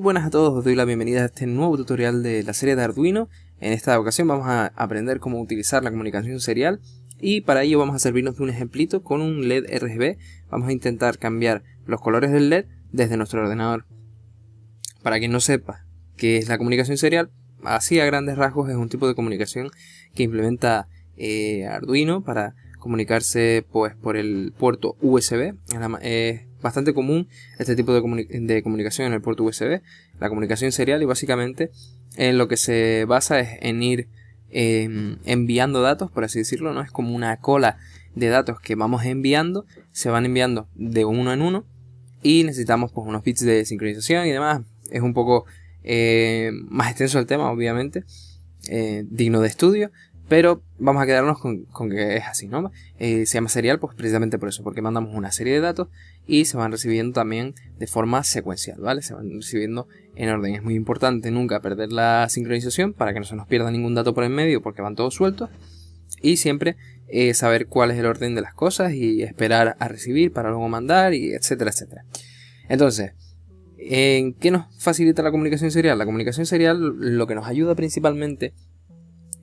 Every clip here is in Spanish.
buenas a todos, os doy la bienvenida a este nuevo tutorial de la serie de Arduino. En esta ocasión vamos a aprender cómo utilizar la comunicación serial y para ello vamos a servirnos de un ejemplito con un LED RGB. Vamos a intentar cambiar los colores del LED desde nuestro ordenador. Para quien no sepa qué es la comunicación serial, así a grandes rasgos es un tipo de comunicación que implementa Arduino para comunicarse pues por el puerto USB. Es bastante común este tipo de comunicación en el puerto USB, la comunicación serial, y básicamente en lo que se basa es en ir enviando datos, por así decirlo, ¿no? Es como una cola de datos que vamos enviando, se van enviando de uno en uno y necesitamos pues unos bits de sincronización y demás. Es un poco más extenso el tema, obviamente, digno de estudio, pero vamos a quedarnos con que es así, ¿no? Se llama serial pues precisamente por eso, porque mandamos una serie de datos y se van recibiendo también de forma secuencial, ¿vale? Se van recibiendo en orden. Es muy importante nunca perder la sincronización para que no se nos pierda ningún dato por en medio, porque van todos sueltos, y siempre saber cuál es el orden de las cosas y esperar a recibir para luego mandar, y etcétera, etcétera. Entonces, ¿en qué nos facilita la comunicación serial? La comunicación serial lo que nos ayuda principalmente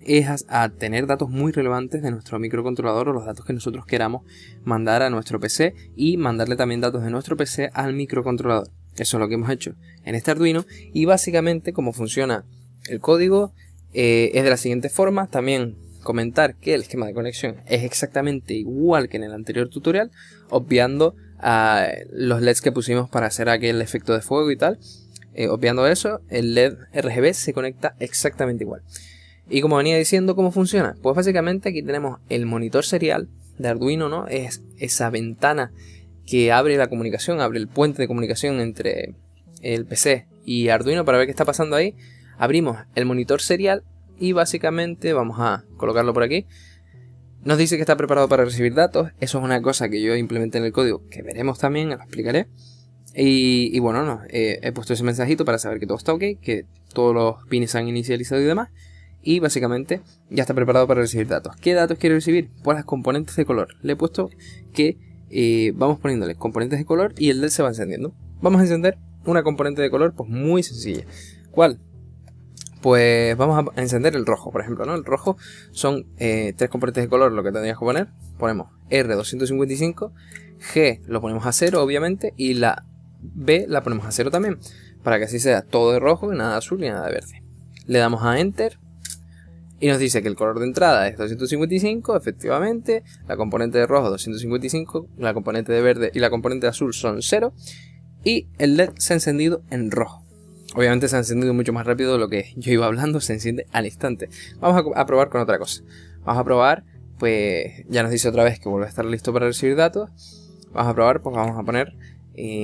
es a tener datos muy relevantes de nuestro microcontrolador o los datos que nosotros queramos mandar a nuestro PC y mandarle también datos de nuestro PC al microcontrolador. Eso es lo que hemos hecho en este Arduino, y básicamente cómo funciona el código es de la siguiente forma. También comentar que el esquema de conexión es exactamente igual que en el anterior tutorial, obviando los LEDs que pusimos para hacer aquel efecto de fuego y tal. Obviando eso, el LED RGB se conecta exactamente igual. Y como venía diciendo, ¿cómo funciona? Pues básicamente aquí tenemos el monitor serial de Arduino, ¿no? Es esa ventana que abre la comunicación, abre el puente de comunicación entre el PC y Arduino para ver qué está pasando ahí. Abrimos el monitor serial y básicamente vamos a colocarlo por aquí. Nos dice que está preparado para recibir datos. Eso es una cosa que yo implementé en el código, que veremos también, lo explicaré. Y bueno, no, he puesto ese mensajito para saber que todo está ok, que todos los pins se han inicializado y demás. Y básicamente ya está preparado para recibir datos. ¿Qué datos quiere recibir? Pues las componentes de color. Le he puesto que vamos poniéndole componentes de color y el LED se va encendiendo. Vamos a encender una componente de color pues muy sencilla. ¿Cuál? Pues vamos a encender el rojo, por ejemplo, ¿no? El rojo son tres componentes de color, lo que tendríamos que poner. Ponemos R255, G lo ponemos a 0, obviamente, y la B la ponemos a 0 también, para que así sea todo de rojo y nada de azul y nada de verde. Le damos a Enter y nos dice que el color de entrada es 255, efectivamente, la componente de rojo 255, la componente de verde y la componente de azul son 0, y el LED se ha encendido en rojo. Obviamente se ha encendido mucho más rápido de lo que yo iba hablando, se enciende al instante. Vamos a probar con otra cosa. Vamos a probar, pues ya nos dice otra vez que vuelve a estar listo para recibir datos. Vamos a probar, pues vamos a poner,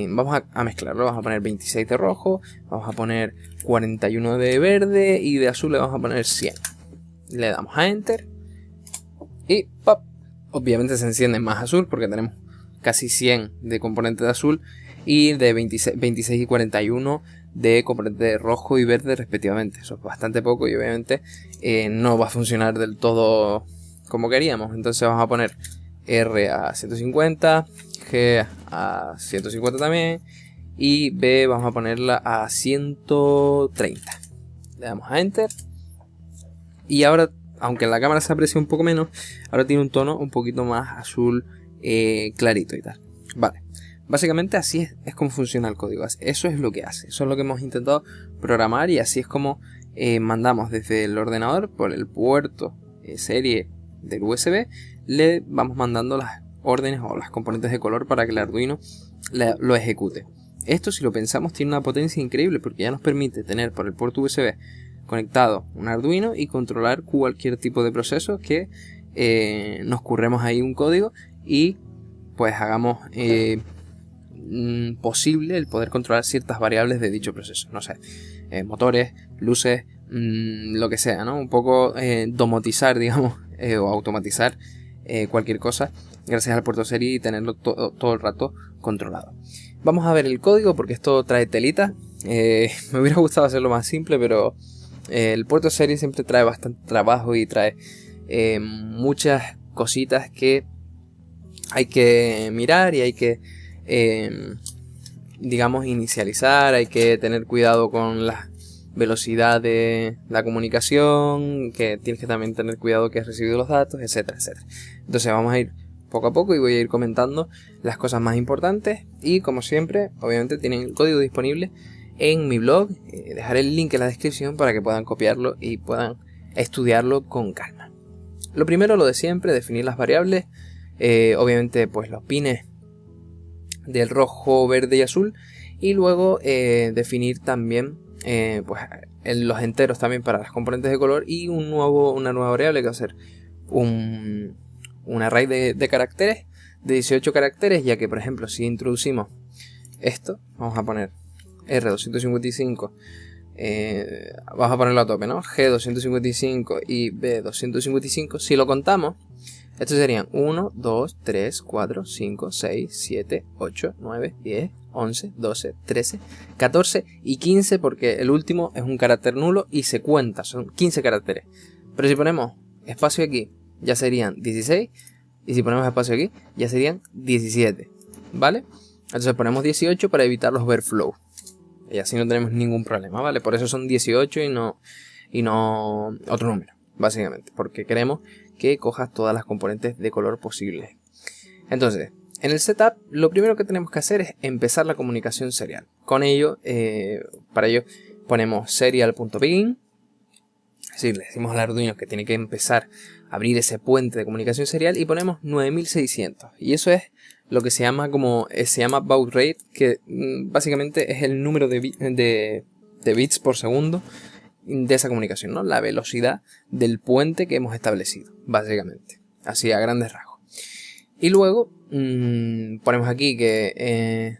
vamos a mezclarlo, vamos a poner 26 de rojo, vamos a poner 41 de verde y de azul le vamos a poner 100. Le damos a Enter y ¡pop! Obviamente se enciende más azul porque tenemos casi 100 de componente de azul y de 26 y 41 de componente de rojo y verde respectivamente. Eso es bastante poco y obviamente no va a funcionar del todo como queríamos. Entonces vamos a poner R a 150, G a 150 también y B vamos a ponerla a 130. Le damos a Enter. Y ahora, aunque en la cámara se aprecia un poco menos, ahora tiene un tono un poquito más azul clarito y tal. Vale, básicamente así es como funciona el código. Eso es lo que hace, eso es lo que hemos intentado programar y así es como mandamos desde el ordenador por el puerto serie del USB. Le vamos mandando las órdenes o las componentes de color para que el Arduino lo ejecute. Esto, si lo pensamos, tiene una potencia increíble porque ya nos permite tener por el puerto USB conectado un Arduino y controlar cualquier tipo de proceso que nos curremos ahí un código y pues hagamos posible el poder controlar ciertas variables de dicho proceso, no sé, motores, luces, lo que sea, ¿no? Un poco domotizar, digamos, o automatizar cualquier cosa gracias al puerto serie y tenerlo todo el rato controlado. Vamos a ver el código porque esto trae telita. Me hubiera gustado hacerlo más simple, pero el puerto serie siempre trae bastante trabajo y trae muchas cositas que hay que mirar y hay que digamos, inicializar, hay que tener cuidado con la velocidad de la comunicación, que tienes que también tener cuidado que has recibido los datos, etcétera, etcétera. Entonces vamos a ir poco a poco y voy a ir comentando las cosas más importantes, y como siempre, obviamente tienen el código disponible en mi blog. Dejaré el link en la descripción para que puedan copiarlo y puedan estudiarlo con calma. Lo primero, lo de siempre, definir las variables, obviamente pues los pines del rojo, verde y azul, y luego definir también pues los enteros también para las componentes de color, y una nueva variable que va a ser un array de caracteres de 18 caracteres, ya que por ejemplo si introducimos esto, vamos a poner R255, vamos a ponerlo a tope, ¿no? G255 y B255, si lo contamos, estos serían 1, 2, 3, 4, 5, 6, 7, 8, 9, 10, 11, 12, 13, 14 y 15, porque el último es un carácter nulo y se cuenta, son 15 caracteres. Pero si ponemos espacio aquí, ya serían 16, y si ponemos espacio aquí, ya serían 17, ¿vale? Entonces ponemos 18 para evitar los overflow, y así no tenemos ningún problema, ¿vale? Por eso son 18 y no otro número, básicamente, porque queremos que cojas todas las componentes de color posibles. Entonces, en el setup, lo primero que tenemos que hacer es empezar la comunicación serial. Con ello, para ello ponemos serial.begin. Es decir, le decimos al Arduino que tiene que empezar a abrir ese puente de comunicación serial, y ponemos 9600. Y eso es lo que se llama baud rate, que básicamente es el número de bits por segundo de esa comunicación, ¿no? La velocidad del puente que hemos establecido, básicamente, así a grandes rasgos. Y luego ponemos aquí que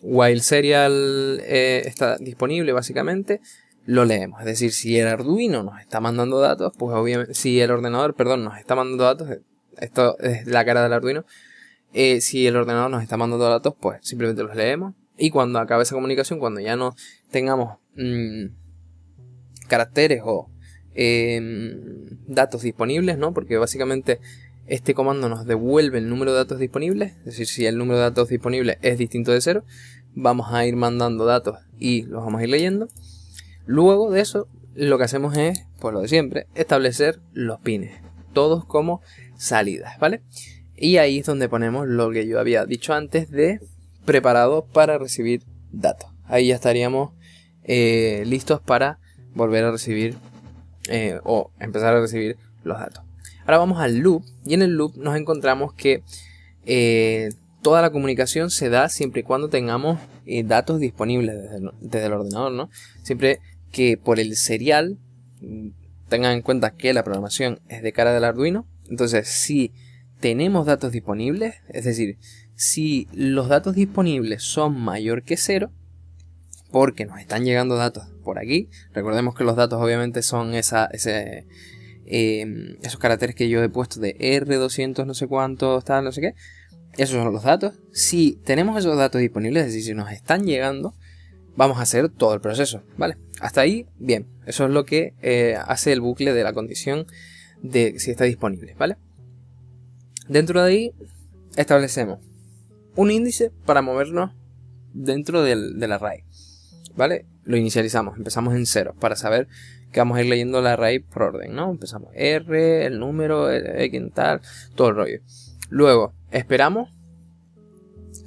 while serial está disponible, básicamente lo leemos. Es decir, si el Arduino nos está mandando datos, pues obviamente, si el ordenador, perdón, nos está mandando datos, esto es la cara del Arduino, si el ordenador nos está mandando datos, pues simplemente los leemos, y cuando acabe esa comunicación, cuando ya no tengamos caracteres o datos disponibles, ¿no? Porque básicamente este comando nos devuelve el número de datos disponibles. Es decir, si el número de datos disponibles es distinto de 0, vamos a ir mandando datos y los vamos a ir leyendo. Luego de eso, lo que hacemos es, pues lo de siempre, establecer los pines, todos como salidas, ¿vale? Y ahí es donde ponemos lo que yo había dicho antes de preparados para recibir datos. Ahí ya estaríamos listos para volver a recibir o empezar a recibir los datos. Ahora vamos al loop, y en el loop nos encontramos que toda la comunicación se da siempre y cuando tengamos datos disponibles desde el ordenador, ¿no? Siempre que por el serial, tengan en cuenta que la programación es de cara del Arduino. Entonces, si tenemos datos disponibles, es decir, si los datos disponibles son mayor que 0, porque nos están llegando datos por aquí. Recordemos que los datos obviamente son esos caracteres que yo he puesto de R200 no sé cuántos, tal, no sé qué. Esos son los datos. Si tenemos esos datos disponibles, es decir, si nos están llegando, vamos a hacer todo el proceso, ¿vale? Hasta ahí, bien. Eso es lo que hace el bucle de la condición de si está disponible, ¿vale? Dentro de ahí establecemos un índice para movernos dentro del array, ¿vale? Lo inicializamos, empezamos en 0 para saber que vamos a ir leyendo el array por orden, ¿no? Empezamos R, el número, X, tal, todo el rollo. Luego esperamos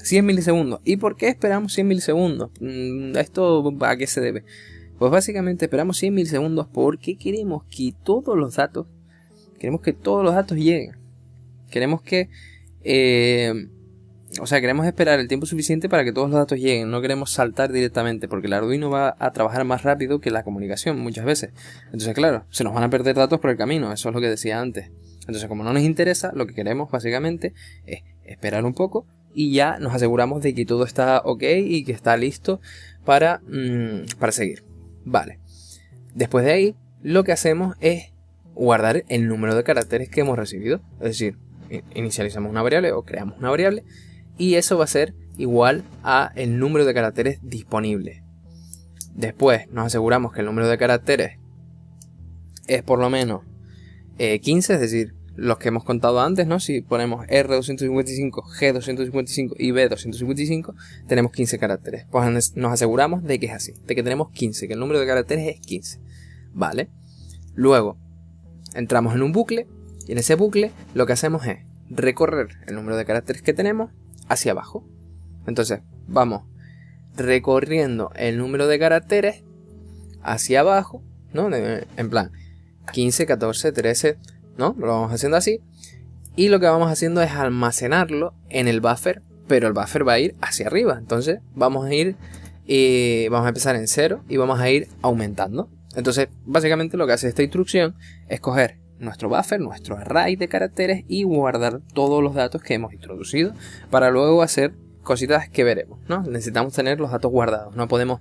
100 milisegundos. ¿Y por qué esperamos 100 milisegundos? ¿Esto a qué se debe? Pues básicamente esperamos 100 milisegundos porque queremos que todos los datos lleguen. Queremos que queremos esperar el tiempo suficiente para que todos los datos lleguen. No queremos saltar directamente, porque el Arduino va a trabajar más rápido que la comunicación muchas veces. Entonces, claro, se nos van a perder datos por el camino. Eso es lo que decía antes. Entonces, como no nos interesa, lo que queremos básicamente es esperar un poco y ya nos aseguramos de que todo está ok y que está listo para seguir. Vale. Después de ahí, lo que hacemos es guardar el número de caracteres que hemos recibido. Es decir, inicializamos una variable o creamos una variable, y eso va a ser igual a el número de caracteres disponibles. Después nos aseguramos que el número de caracteres es por lo menos 15, es decir, los que hemos contado antes, ¿no? Si ponemos R255, G255 y B255, tenemos 15 caracteres. Pues nos aseguramos de que es así, de que tenemos 15, que el número de caracteres es 15. Vale. Luego, entramos en un bucle, y en ese bucle lo que hacemos es recorrer el número de caracteres que tenemos hacia abajo. Entonces, vamos recorriendo el número de caracteres hacia abajo, ¿no? En plan, 15, 14, 13, ¿no? Lo vamos haciendo así. Y lo que vamos haciendo es almacenarlo en el buffer, pero el buffer va a ir hacia arriba. Entonces, vamos a empezar en 0 y vamos a ir aumentando. Entonces, básicamente lo que hace esta instrucción es coger nuestro buffer, nuestro array de caracteres y guardar todos los datos que hemos introducido para luego hacer cositas que veremos, ¿no? Necesitamos tener los datos guardados, no podemos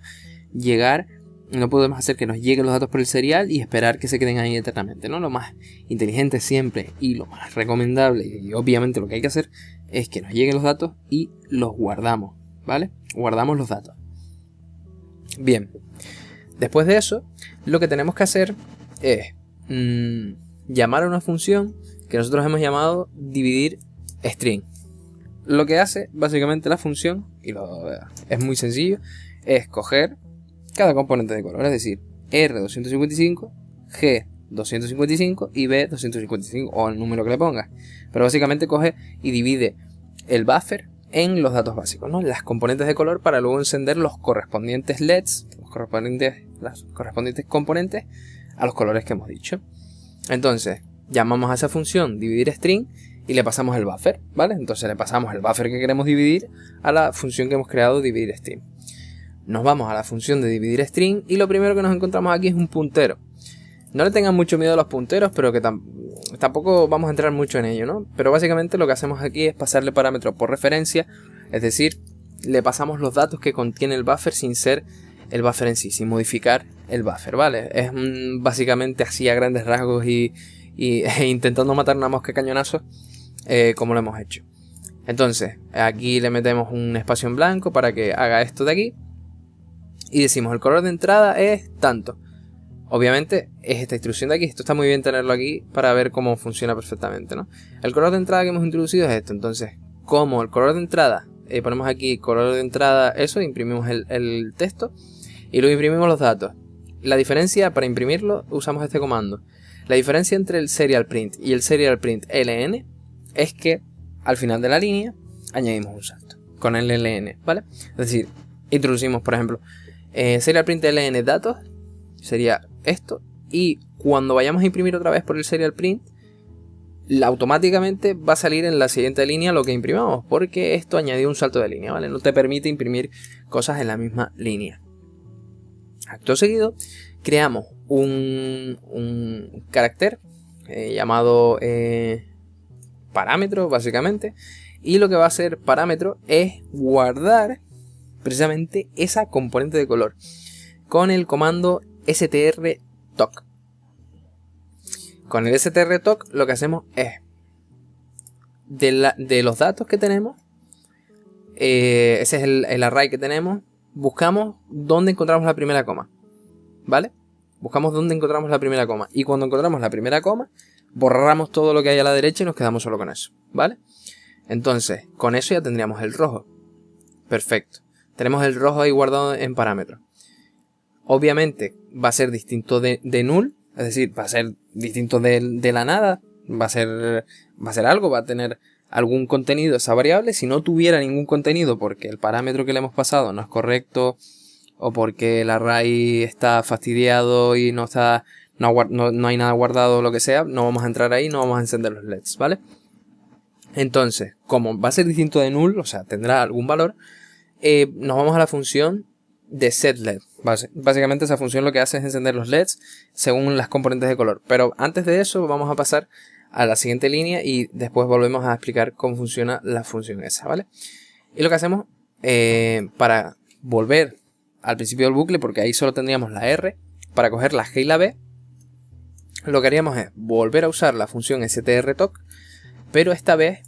hacer que nos lleguen los datos por el serial y esperar que se queden ahí eternamente, ¿no? Lo más inteligente siempre y lo más recomendable y obviamente lo que hay que hacer es que nos lleguen los datos y los guardamos, ¿vale? Guardamos los datos. Bien, después de eso, lo que tenemos que hacer es llamar a una función que nosotros hemos llamado dividir string. Lo que hace básicamente la función, es muy sencillo, es coger cada componente de color, es decir, R255, G255 y B255, o el número que le pongas. Pero básicamente coge y divide el buffer en los datos básicos, ¿no? Las componentes de color, para luego encender los correspondientes LEDs, las correspondientes componentes a los colores que hemos dicho. Entonces, llamamos a esa función dividir string y le pasamos el buffer, ¿vale? Entonces le pasamos el buffer que queremos dividir a la función que hemos creado dividir string. Nos vamos a la función de dividir string y lo primero que nos encontramos aquí es un puntero. No le tengan mucho miedo a los punteros, pero que tampoco vamos a entrar mucho en ello, ¿no? Pero básicamente lo que hacemos aquí es pasarle parámetros por referencia, es decir, le pasamos los datos que contiene el buffer sin ser el buffer en sí, sin modificar el buffer, ¿vale? Es básicamente así a grandes rasgos e intentando matar una mosca a cañonazos, como lo hemos hecho. Entonces, aquí le metemos un espacio en blanco para que haga esto de aquí. Y decimos, el color de entrada es tanto. Obviamente es esta instrucción de aquí. Esto está muy bien tenerlo aquí para ver cómo funciona perfectamente, ¿no? El color de entrada que hemos introducido es esto. Entonces, como el color de entrada, ponemos aquí color de entrada, eso, imprimimos el texto. Y luego imprimimos los datos. La diferencia, para imprimirlo, usamos este comando. La diferencia entre el serial print y el serial print ln es que al final de la línea añadimos un salto con el ln, ¿vale? Es decir, introducimos, por ejemplo, serial print ln datos, sería esto, y cuando vayamos a imprimir otra vez por el serial print, automáticamente va a salir en la siguiente línea lo que imprimamos, porque esto añadió un salto de línea, ¿vale? No te permite imprimir cosas en la misma línea. Acto seguido, creamos un carácter llamado parámetro, básicamente, y lo que va a hacer parámetro es guardar precisamente esa componente de color con el comando strtoc. Con el strtoc lo que hacemos es de los datos que tenemos, ese es el array que tenemos, buscamos dónde encontramos la primera coma, ¿vale? Buscamos dónde encontramos la primera coma y cuando encontramos la primera coma borramos todo lo que hay a la derecha y nos quedamos solo con eso, ¿vale? Entonces, con eso ya tendríamos el rojo. Perfecto. Tenemos el rojo ahí guardado en parámetros. Obviamente va a ser distinto de null, es decir, va a ser distinto de la nada, va a ser algo, va a tener algún contenido esa variable. Si no tuviera ningún contenido porque el parámetro que le hemos pasado no es correcto o porque el array está fastidiado y no hay nada guardado o lo que sea, no vamos a entrar ahí, no vamos a encender los LEDs, ¿vale? Entonces, como va a ser distinto de null, o sea, tendrá algún valor, nos vamos a la función de setLED. Básicamente esa función lo que hace es encender los LEDs según las componentes de color. Pero antes de eso vamos a pasar a la siguiente línea y después volvemos a explicar cómo funciona la función esa, ¿vale? Y lo que hacemos para volver al principio del bucle, porque ahí solo tendríamos la R, para coger la G y la B, lo que haríamos es volver a usar la función strtoc, pero esta vez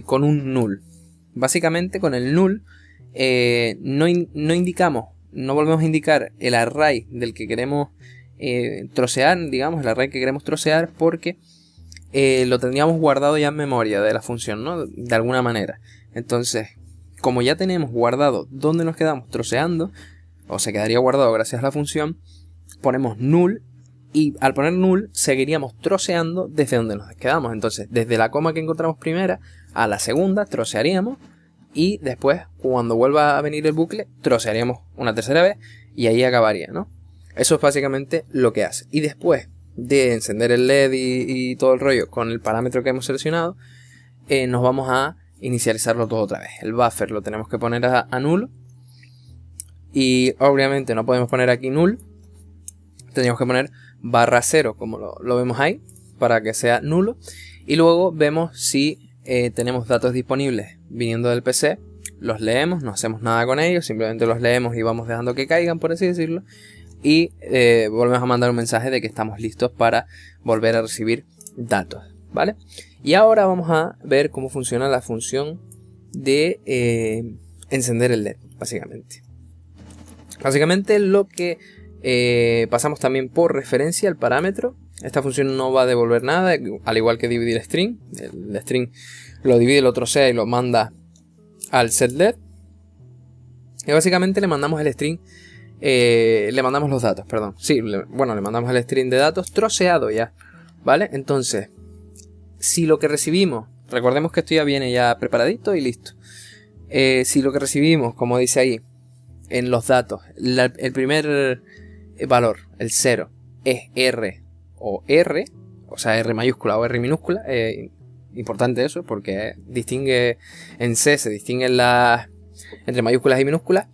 con un null. Básicamente con el null no volvemos a indicar el array del que queremos trocear, digamos, el array que queremos trocear, porque lo tendríamos guardado ya en memoria de la función, ¿no? De alguna manera. Entonces, como ya tenemos guardado dónde nos quedamos troceando, o se quedaría guardado gracias a la función, ponemos null, y al poner null seguiríamos troceando desde donde nos quedamos. Entonces, desde la coma que encontramos primera a la segunda trocearíamos, y después, cuando vuelva a venir el bucle, trocearíamos una tercera vez y ahí acabaría, ¿no? Eso es básicamente lo que hace. Y después de encender el LED y todo el rollo con el parámetro que hemos seleccionado, nos vamos a inicializarlo todo otra vez. El buffer lo tenemos que poner a null, y obviamente no podemos poner aquí null, tendríamos que poner /0 como lo vemos ahí para que sea nulo, y luego vemos si tenemos datos disponibles viniendo del PC, los leemos, no hacemos nada con ellos, simplemente los leemos y vamos dejando que caigan, por así decirlo, y volvemos a mandar un mensaje de que estamos listos para volver a recibir datos, ¿vale? Y ahora vamos a ver cómo funciona la función de encender el LED, básicamente. Básicamente lo que pasamos también por referencia al parámetro. Esta función no va a devolver nada, al igual que dividir string. El string lo divide, lo trocea y lo manda al setLED. Y básicamente le mandamos el string, le mandamos los datos, perdón. Sí, le mandamos el string de datos troceado ya, ¿vale? Entonces, si lo que recibimos, recordemos que esto ya viene ya preparadito y listo. Si lo que recibimos, como dice ahí, en los datos, el primer valor, el 0, es R o R, o sea, R mayúscula o R minúscula. Importante eso, porque distingue, en C se distinguen entre mayúsculas y minúsculas.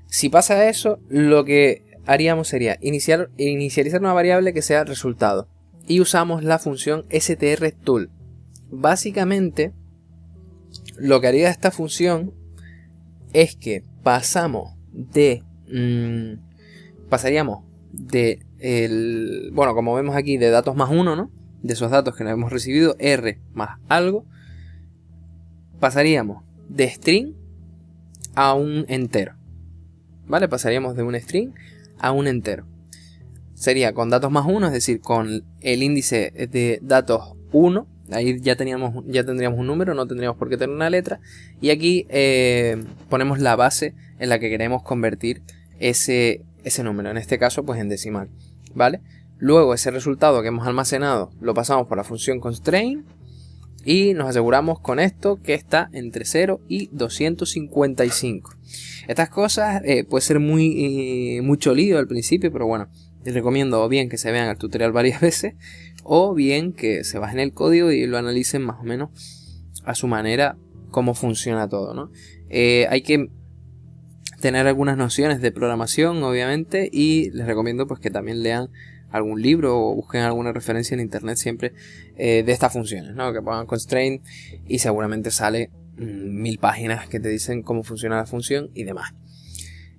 Si pasa eso, lo que haríamos sería inicializar una variable que sea resultado, y usamos la función strtool. Básicamente, lo que haría esta función es que pasaríamos de bueno, como vemos aquí, de datos más 1, ¿no? De esos datos que nos hemos recibido, R más algo, pasaríamos de string a un entero, ¿vale? Pasaríamos de un string a un entero. Sería con datos más 1, es decir, con el índice de datos 1. Ahí ya tendríamos un número, no tendríamos por qué tener una letra. Y aquí ponemos la base en la que queremos convertir ese número, en este caso pues en decimal, ¿vale? Luego ese resultado que hemos almacenado lo pasamos por la función constraint y nos aseguramos con esto que está entre 0 y 255. Estas cosas puede ser mucho lío al principio, pero bueno, les recomiendo o bien que se vean el tutorial varias veces, o bien que se bajen el código y lo analicen más o menos a su manera cómo funciona todo, ¿no? Hay que tener algunas nociones de programación, obviamente, y les recomiendo pues que también lean algún libro o busquen alguna referencia en internet siempre de estas funciones, ¿no? Que pongan constraint y seguramente sale 1000 páginas que te dicen cómo funciona la función y demás.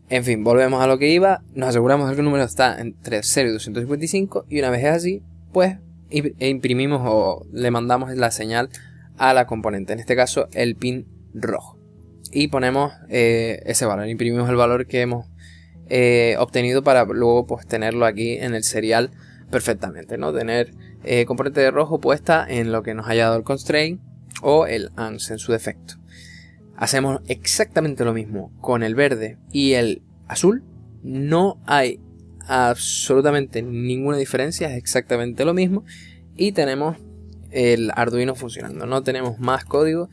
En fin, volvemos a lo que iba. Nos aseguramos de que el número está entre 0 y 255, y una vez es así, pues imprimimos o le mandamos la señal a la componente, en este caso el pin rojo, y ponemos ese valor, imprimimos el valor que hemos obtenido para luego pues tenerlo aquí en el serial perfectamente, ¿no? Tener componente de rojo puesta en lo que nos haya dado el constraint o el ANS en su defecto. Hacemos exactamente lo mismo con el verde y el azul. No hay absolutamente ninguna diferencia, es exactamente lo mismo, y tenemos el Arduino funcionando, no tenemos más código.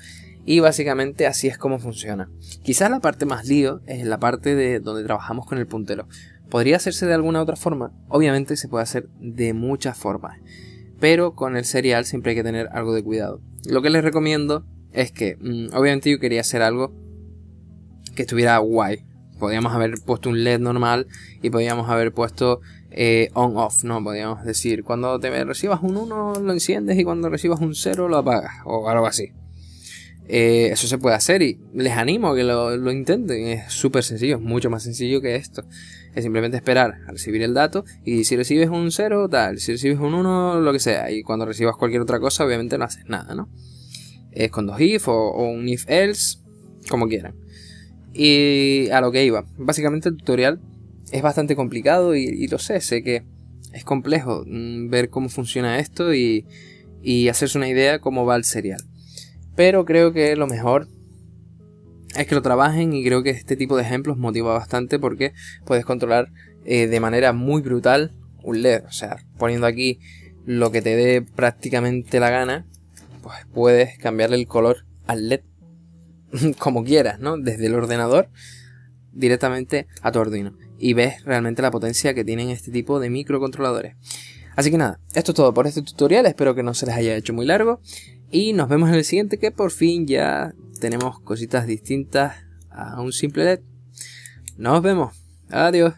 Y básicamente así es como funciona. Quizás la parte más lío es la parte de donde trabajamos con el puntero. ¿Podría hacerse de alguna otra forma? Obviamente se puede hacer de muchas formas, pero con el serial siempre hay que tener algo de cuidado. Lo que les recomiendo es que, obviamente yo quería hacer algo que estuviera guay. Podríamos haber puesto un LED normal y podríamos haber puesto on-off, ¿no? Podríamos decir, cuando te recibas un 1 lo enciendes y cuando recibas un 0 lo apagas, o algo así. Eso se puede hacer y les animo a que lo intenten. Es súper sencillo, es mucho más sencillo que esto. Es simplemente esperar a recibir el dato, y si recibes un 0, tal, si recibes un 1, lo que sea, y cuando recibas cualquier otra cosa obviamente no haces nada, ¿no? Es con 2 if o un if else, como quieran. Y a lo que iba, básicamente el tutorial es bastante complicado y lo sé que es complejo ver cómo funciona esto, y y hacerse una idea cómo va el serial. Pero creo que lo mejor es que lo trabajen, y creo que este tipo de ejemplos motiva bastante porque puedes controlar de manera muy brutal un LED. O sea, poniendo aquí lo que te dé prácticamente la gana, pues puedes cambiarle el color al LED como quieras, ¿no? Desde el ordenador directamente a tu Arduino, y ves realmente la potencia que tienen este tipo de microcontroladores. Así que nada, esto es todo por este tutorial. Espero que no se les haya hecho muy largo y nos vemos en el siguiente, que por fin ya tenemos cositas distintas a un simple LED. Nos vemos, adiós.